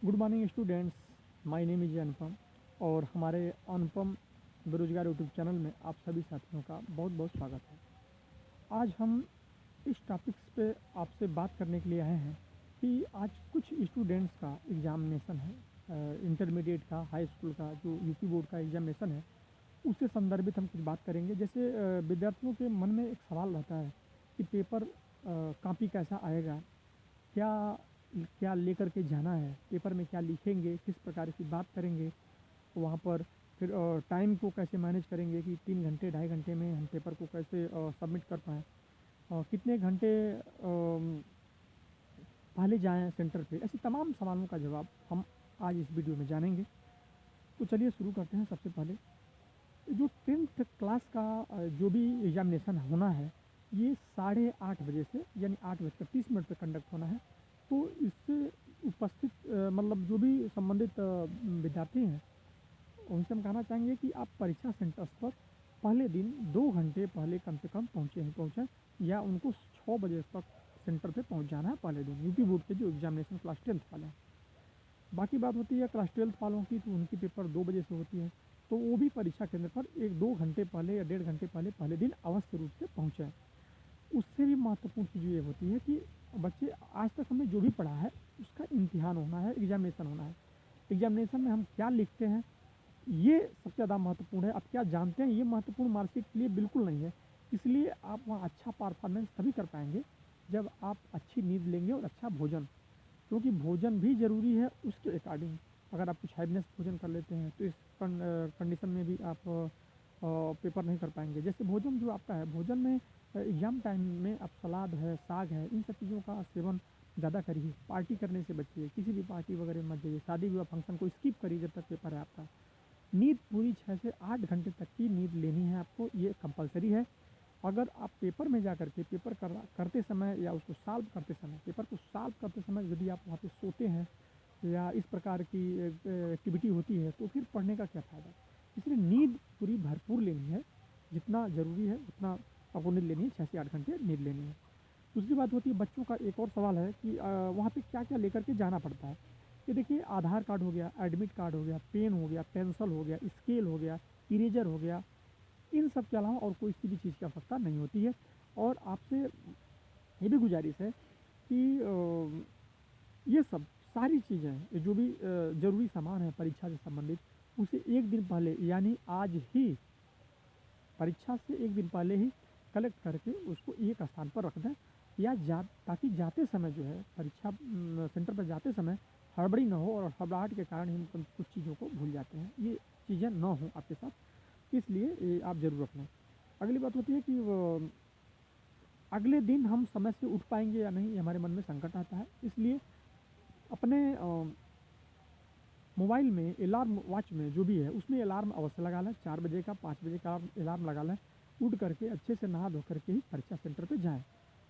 Good morning students, my name is Anupam और हमारे अनुपम बेरोजगार यूट्यूब चैनल में आप सभी साथियों का बहुत बहुत स्वागत है। आज हम इस टॉपिक्स पे आपसे बात करने के लिए आए हैं कि आज कुछ स्टूडेंट्स का एग्ज़ामिनेशन है, इंटरमीडिएट का, हाई स्कूल का, जो यूपी बोर्ड का एग्ज़ामिनेशन है, उससे संदर्भित हम कुछ बात करेंगे। जैसे विद्यार्थियों के मन में एक सवाल रहता है कि पेपर कॉपी कैसा आएगा, क्या क्या लेकर के जाना है, पेपर में क्या लिखेंगे, किस प्रकार की बात करेंगे वहाँ पर, फिर टाइम को कैसे मैनेज करेंगे कि 3 घंटे 2.5 घंटे में हम पेपर को कैसे सबमिट कर पाएँ, कितने घंटे पहले जाएँ सेंटर पे। ऐसे तमाम सवालों का जवाब हम आज इस वीडियो में जानेंगे। तो चलिए शुरू करते हैं। सबसे पहले जो 10th क्लास का जो भी एग्ज़ामिनेशन होना है, ये 8:30 बजे से यानी 8:30 पे कंडक्ट होना है। तो इससे उपस्थित मतलब जो भी संबंधित विद्यार्थी हैं, उनसे हम कहना चाहेंगे कि आप परीक्षा सेंटर्स पर पहले दिन 2 घंटे पहले कम से कम पहुँचें या उनको 6 बजे तक सेंटर पे पहुँच जाना है पहले दिन, यूपी बोर्ड के जो एग्ज़ामिनेशन क्लास 10th वाले हैं। बाकी बात होती है क्लास 12th वालों की, तो उनकी पेपर 2 बजे से होती है, तो वो भी परीक्षा केंद्र पर 1-2 घंटे पहले या 1.5 घंटे पहले पहले दिन अवश्य रूप से पहुँचें। उससे भी महत्वपूर्ण चीज़ ये होती है कि बच्चे, आज तक हमने जो भी पढ़ा है उसका इम्तिहान होना है, एग्ज़ामिनेशन होना है। एग्ज़ामिनेशन में हम क्या लिखते हैं ये सबसे ज़्यादा महत्वपूर्ण है। आप क्या जानते हैं ये महत्वपूर्ण मार्कशीट के लिए बिल्कुल नहीं है। इसलिए आप वहाँ अच्छा परफॉर्मेंस तभी कर पाएंगे जब आप अच्छी नींद लेंगे और अच्छा भोजन, क्योंकि भोजन भी ज़रूरी है उसके अकॉर्डिंग। अगर आप कुछ हैवीनेस भोजन कर लेते हैं तो इस कंडीशन में भी आप पेपर नहीं कर पाएंगे। जैसे भोजन जो आपका है, भोजन में एग्ज़ाम टाइम में आप सलाद है, साग है, इन सब चीज़ों का सेवन ज़्यादा करिए। पार्टी करने से बचिए, किसी भी पार्टी वगैरह में मत जाइए, शादी विवाह फंक्शन को स्किप करिए जब तक पेपर है आपका। नींद पूरी 6 से 8 घंटे तक की नींद लेनी है आपको, ये कंपलसरी है। अगर आप पेपर में जा करके पेपर करते समय या उसको सॉल्व करते समय, पेपर को सॉल्व करते समय यदि आप वहाँ पे सोते हैं या इस प्रकार की एक्टिविटी होती है, तो फिर पढ़ने का क्या फ़ायदा। इसलिए नींद पूरी भरपूर लेनी है, जितना ज़रूरी है उतना आपको नींद लेनी है, 6 से 8 घंटे नींद लेनी है। दूसरी बात होती है, बच्चों का एक और सवाल है कि वहाँ पे क्या क्या लेकर के जाना पड़ता है। ये देखिए, आधार कार्ड हो गया, एडमिट कार्ड हो गया, पेन हो गया, पेंसिल हो गया, स्केल हो गया, इरेजर हो गया, इन सब के अलावा और कोई सी भी चीज़ की आवश्यकता नहीं होती है। और आपसे ये भी गुजारिश है कि ये सब सारी चीज़ें, ये जो भी ज़रूरी सामान है परीक्षा से संबंधित, उसे एक दिन पहले यानी आज ही, परीक्षा से एक दिन पहले ही कलेक्ट करके उसको एक स्थान पर रख दें, या ताकि जाते समय जो है परीक्षा सेंटर पर जाते समय हड़बड़ी ना हो, और हड़बड़ाहट के कारण हम कुछ चीज़ों को भूल जाते हैं। ये चीज़ें ना हों आपके साथ, इसलिए ये आप ज़रूर रख लें। अगली बात होती है कि अगले दिन हम समय से उठ पाएंगे या नहीं, ये हमारे मन में संकट आता है। इसलिए अपने मोबाइल में अलार्म वॉच में जो भी है उसमें अलार्म अवश्य लगा लें। 4 बजे का, 5 बजे का अलार्म लगा लें। उठ करके अच्छे से नहा धो करके ही परीक्षा सेंटर पे जाएँ।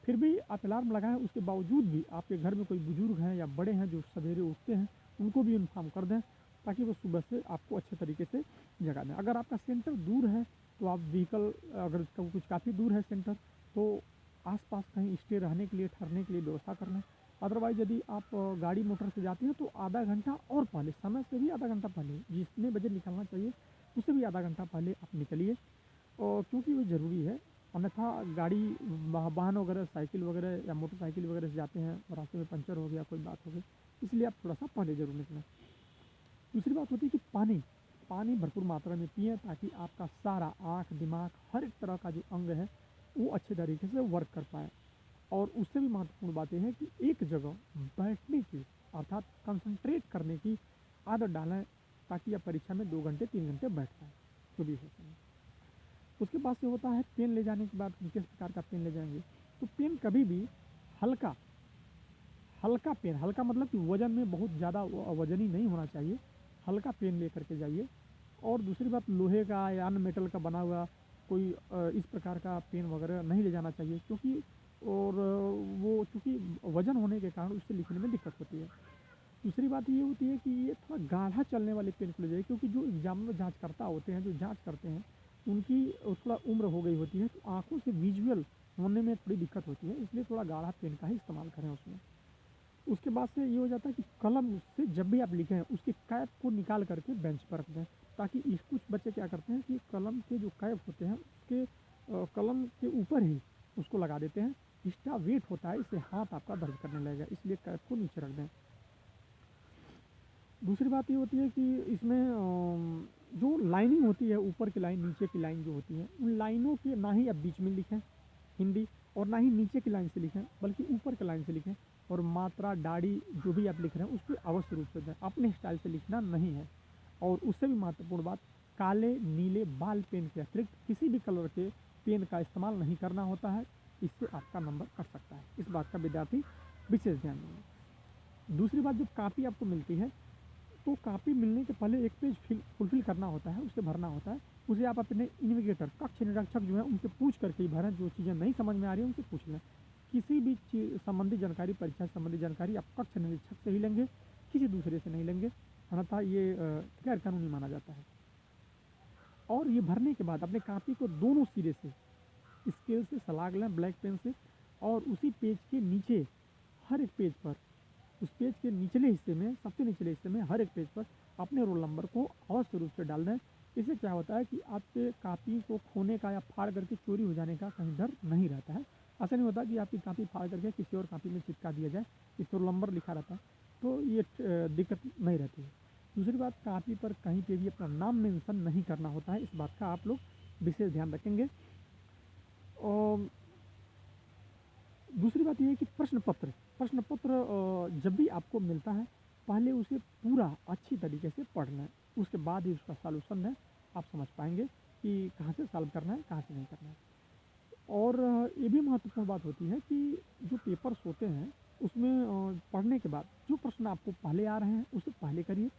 फिर भी आप अलार्म लगाएँ, उसके बावजूद भी आपके घर में कोई बुजुर्ग हैं या बड़े हैं जो सवेरे उठते हैं, उनको भी इन्फॉर्म कर दें, ताकि वो सुबह से आपको अच्छे तरीके से जगा दें। अगर आपका सेंटर दूर है तो आप व्हीकल, अगर कुछ काफ़ी दूर है सेंटर, तो आस-पास कहीं स्टे रहने के लिए, ठहरने के लिए व्यवस्था कर लें। अदरवाइज़ यदि आप गाड़ी मोटर से जाती हैं तो आधा घंटा और पहले, समय से भी आधा घंटा पहले, जितने बजे निकलना चाहिए उससे भी आधा घंटा पहले आप निकलिए, और क्योंकि वो ज़रूरी है। अन्यथा गाड़ी, वाहन वगैरह, साइकिल वगैरह या मोटरसाइकिल वगैरह से जाते हैं और रास्ते में पंचर हो गया, कोई बात हो गई, इसलिए आप थोड़ा सा पहले ज़रूर निकलें। दूसरी बात होती है कि पानी, पानी भरपूर मात्रा में पिएँ, ताकि आपका सारा आँख, दिमाग, हर एक तरह का जो अंग है वो अच्छे तरीके से वर्क कर पाए। और उससे भी महत्वपूर्ण बात ये है कि एक जगह बैठने की, अर्थात कंसंट्रेट करने की आदत डालें, ताकि आप परीक्षा में 2 घंटे 3 घंटे बैठ पाएँ, जो भी हो समय। उसके बाद से होता है पेन ले जाने के बाद किस प्रकार का पेन ले जाएंगे। तो पेन कभी भी हल्का, हल्का पेन, हल्का मतलब कि वज़न में बहुत ज़्यादा वज़नी नहीं होना चाहिए, हल्का पेन ले करके जाइए। और दूसरी बात, लोहे का या अन्य मेटल का बना हुआ कोई इस प्रकार का पेन वगैरह नहीं ले जाना चाहिए, क्योंकि और वो चूँकि वज़न होने के कारण उससे लिखने में दिक्कत होती है। दूसरी बात ये होती है कि ये थोड़ा गाढ़ा चलने वाले पेन को ले जाइए, क्योंकि जो एग्ज़ाम में जाँचकर्ता होते हैं, जो जाँच करते हैं, उनकी थोड़ा उम्र हो गई होती है, तो आँखों से विजुअल होने में थोड़ी दिक्कत होती है, इसलिए थोड़ा गाढ़ा पेन का ही इस्तेमाल करें उसमें। उसके बाद से ये हो जाता है कि कलम से जब भी आप लिखें उसके कैप को निकाल करके बेंच पर रख दें, ताकि इस कुछ बच्चे क्या करते हैं कि कलम के जो कैप होते हैं उसके कलम के ऊपर ही उसको लगा देते हैं। एक्स्ट्रा वेट होता है, इससे हाथ आपका दर्द करने लगेगा, इसलिए कैप को नीचे रख दें। दूसरी बात ये होती है कि इसमें जो लाइनिंग होती है, ऊपर की लाइन नीचे की लाइन जो होती है, उन लाइनों के ना ही आप बीच में लिखें हिंदी, और ना ही नीचे की लाइन से लिखें, बल्कि ऊपर की लाइन से लिखें। और मात्रा दाढ़ी जो भी आप लिख रहे हैं उसको अवश्य रूप से दें, अपने स्टाइल से लिखना नहीं है। और उससे भी महत्वपूर्ण बात, काले नीले बाल पेन के अतिरिक्त किसी भी कलर के पेन का इस्तेमाल नहीं करना होता है, इससे आपका नंबर कट सकता है। इस बात का विद्यार्थी विशेष ध्यान देंगे। दूसरी बात, जब कापी आपको मिलती है तो कापी मिलने के पहले एक पेज फुलफिल करना होता है, उसे भरना होता है। उसे आप अपने इन्विगेटर कक्ष निरीक्षक जो है उनसे पूछ करके ही भरें, जो चीज़ें नहीं समझ में आ रही है उनसे पूछ लें। किसी भी चीज़ संबंधी जानकारी, परीक्षा संबंधी जानकारी आप कक्ष निरीक्षक से ही लेंगे, किसी दूसरे से नहीं लेंगे, अन्यथा ये गैर कानूनी माना जाता है। और ये भरने के बाद अपने कापी को दोनों सिरे से स्केल से सलाग लें, ब्लैक पेन से, और उसी पेज के नीचे हर एक पेज पर, उस पेज के निचले हिस्से में, सबसे निचले हिस्से में हर एक पेज पर अपने रोल नंबर को अवश्य रूप से डाल दें। इससे क्या होता है कि आपके कापी को खोने का या फाड़ करके चोरी हो जाने का कहीं डर नहीं रहता है। ऐसा नहीं होता कि आपकी कापी फाड़ करके किसी और कापी में चिपका दिया जाए, इस पर रोल नंबर लिखा रहता है, तो ये दिक्कत नहीं रहती है। दूसरी बात, कापी पर कहीं पे भी अपना नाम मेंशन नहीं करना होता है, इस बात का आप लोग विशेष ध्यान रखेंगे। और दूसरी बात यह है कि प्रश्न पत्र जब भी आपको मिलता है, पहले उसे पूरा अच्छी तरीके से पढ़ लें, उसके बाद ही उसका सॉल्यूशन है आप समझ पाएंगे कि कहाँ से सॉल्व करना है, कहाँ से नहीं करना है। और ये भी महत्वपूर्ण बात होती है कि जो पेपर्स होते हैं उसमें पढ़ने के बाद जो प्रश्न आपको पहले आ रहे हैं उसे पहले करिए,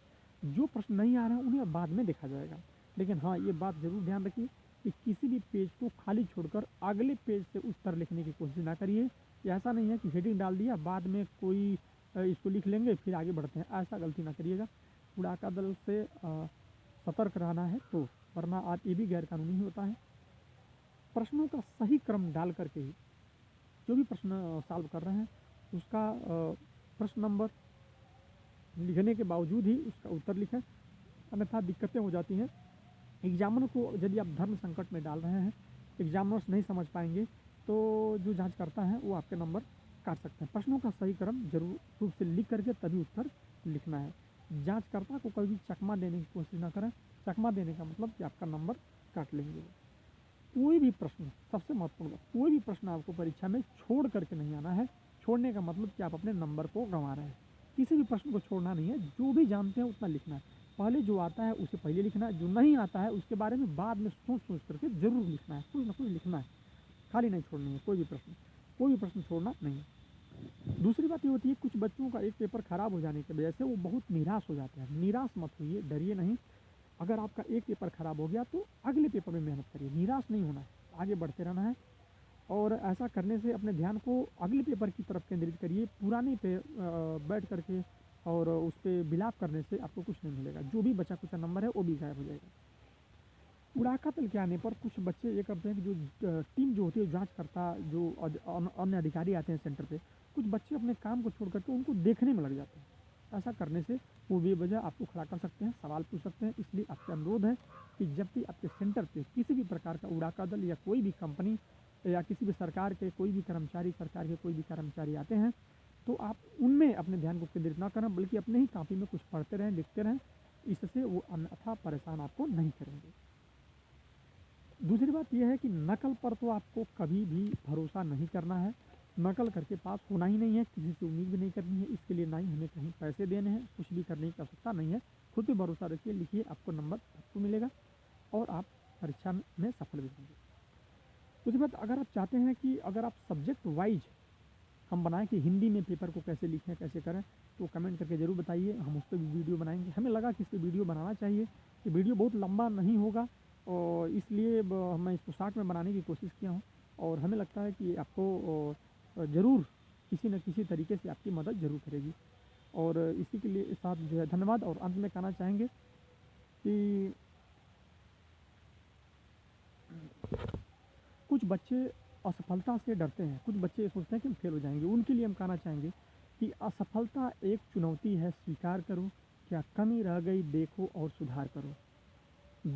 जो प्रश्न नहीं आ रहे हैं उन्हें बाद में देखा जाएगा। लेकिन हाँ, ये बात ज़रूर ध्यान रखिए कि किसी भी पेज को खाली छोड़कर अगले पेज से उत्तर लिखने की कोशिश ना करिए। ये ऐसा नहीं है कि हेडिंग डाल दिया, बाद में कोई इसको लिख लेंगे फिर आगे बढ़ते हैं, ऐसा गलती ना करिएगा। उड़ाका दल से सतर्क रहना है, तो वरना आज ये भी गैर कानूनी ही होता है। प्रश्नों का सही क्रम डाल करके ही जो भी प्रश्न सॉल्व कर रहे हैं उसका प्रश्न नंबर लिखने के बावजूद ही उसका उत्तर लिखें, अन्यथा दिक्कतें हो जाती हैं। एग्जामिनर को यदि आप धर्म संकट में डाल रहे हैं, एग्जामिनर्स नहीं समझ पाएंगे, तो जो जांच करता है वो आपके नंबर काट सकते हैं। प्रश्नों का सही क्रम जरूर रूप से लिख करके तभी उत्तर लिखना है। जांचकर्ता को कभी चकमा देने की कोशिश ना करें, चकमा देने का मतलब कि आपका नंबर काट लेंगे। कोई भी प्रश्न, सबसे महत्वपूर्ण बात, कोई भी प्रश्न आपको परीक्षा में छोड़ करके नहीं आना है। छोड़ने का मतलब कि आप अपने नंबर को गंवा रहे हैं। किसी भी प्रश्न को छोड़ना नहीं है, जो भी जानते हैं उतना लिखना है। पहले जो आता है उसे पहले लिखना है, जो नहीं आता है उसके बारे में बाद में सोच सोच करके जरूर लिखना है, कुछ ना कुछ लिखना है, खाली नहीं छोड़नी है। कोई भी प्रश्न छोड़ना नहीं है। दूसरी बात ये होती है, कुछ बच्चों का एक पेपर खराब हो जाने की वजह से वो बहुत निराश हो जाते हैं। निराश मत होइए, डरिए नहीं। अगर आपका एक पेपर खराब हो गया तो अगले पेपर में मेहनत करिए, निराश नहीं होना है, आगे बढ़ते रहना है। और ऐसा करने से अपने ध्यान को अगले पेपर की तरफ केंद्रित करिए। पुराने पे बैठ करके और उस पर विलाप करने से आपको कुछ नहीं मिलेगा। जो भी बचा कुछ नंबर है वो भी गायब हो जाएगा। उड़ाका तल के आने पर कुछ बच्चे ये करते हैं कि जो टीम जो होती है जांच करता, जो अन्य अधिकारी आते हैं सेंटर पे, कुछ बच्चे अपने काम को छोड़ करके उनको देखने में लग जाते हैं। ऐसा करने से वो बेवजह आपको खड़ा कर सकते हैं, सवाल पूछ सकते हैं। इसलिए आपसे अनुरोध है कि जब भी आपके सेंटर पे किसी भी प्रकार का उड़ाका दल या कोई भी कंपनी या किसी भी सरकार के कोई भी कर्मचारी, सरकार के कोई भी कर्मचारी आते हैं, तो आप उनमें अपने ध्यान को केंद्रित ना करें, बल्कि अपने ही कॉपी में कुछ पढ़ते रहें, लिखते रहें। इससे वो अन्यथा परेशान आपको नहीं करेंगे। दूसरी बात यह है कि नकल पर तो आपको कभी भी भरोसा नहीं करना है। नकल करके पास होना ही नहीं है, किसी से उम्मीद भी नहीं करनी है। इसके लिए ना ही हमें कहीं पैसे देने हैं, कुछ भी करने की आवश्यकता नहीं है। खुद पे भरोसा रखिए, लिखिए, आपको नंबर आपको मिलेगा और आप परीक्षा में सफल भी होंगे। दूसरी बात, अगर आप चाहते हैं कि अगर आप सब्जेक्ट वाइज हम बनाएं कि हिंदी में पेपर को कैसे लिखें, कैसे करें, तो कमेंट करके ज़रूर बताइए, हम उस पर भी वीडियो बनाएंगे। हमें लगा कि इस पर वीडियो बनाना चाहिए, कि वीडियो बहुत लंबा नहीं होगा, और इसलिए मैं इसको शॉर्ट में बनाने की कोशिश किया हूँ। और हमें लगता है कि आपको ज़रूर किसी न किसी तरीके से आपकी मदद ज़रूर करेगी। और इसी के लिए साथ जो है धन्यवाद। और अंत में कहना चाहेंगे कि कुछ बच्चे असफलता से डरते हैं, कुछ बच्चे सोचते हैं कि हम फेल हो जाएंगे। उनके लिए हम कहना चाहेंगे कि असफलता एक चुनौती है, स्वीकार करो, क्या कमी रह गई देखो और सुधार करो।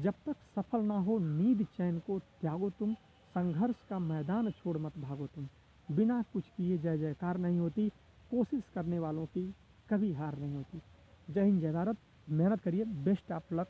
जब तक सफल ना हो नींद चैन को त्यागो तुम, संघर्ष का मैदान छोड़ मत भागो तुम। बिना कुछ किए जय जयकार नहीं होती, कोशिश करने वालों की कभी हार नहीं होती। जय हिंद, जय भारत। मेहनत करिए, बेस्ट ऑफ लक।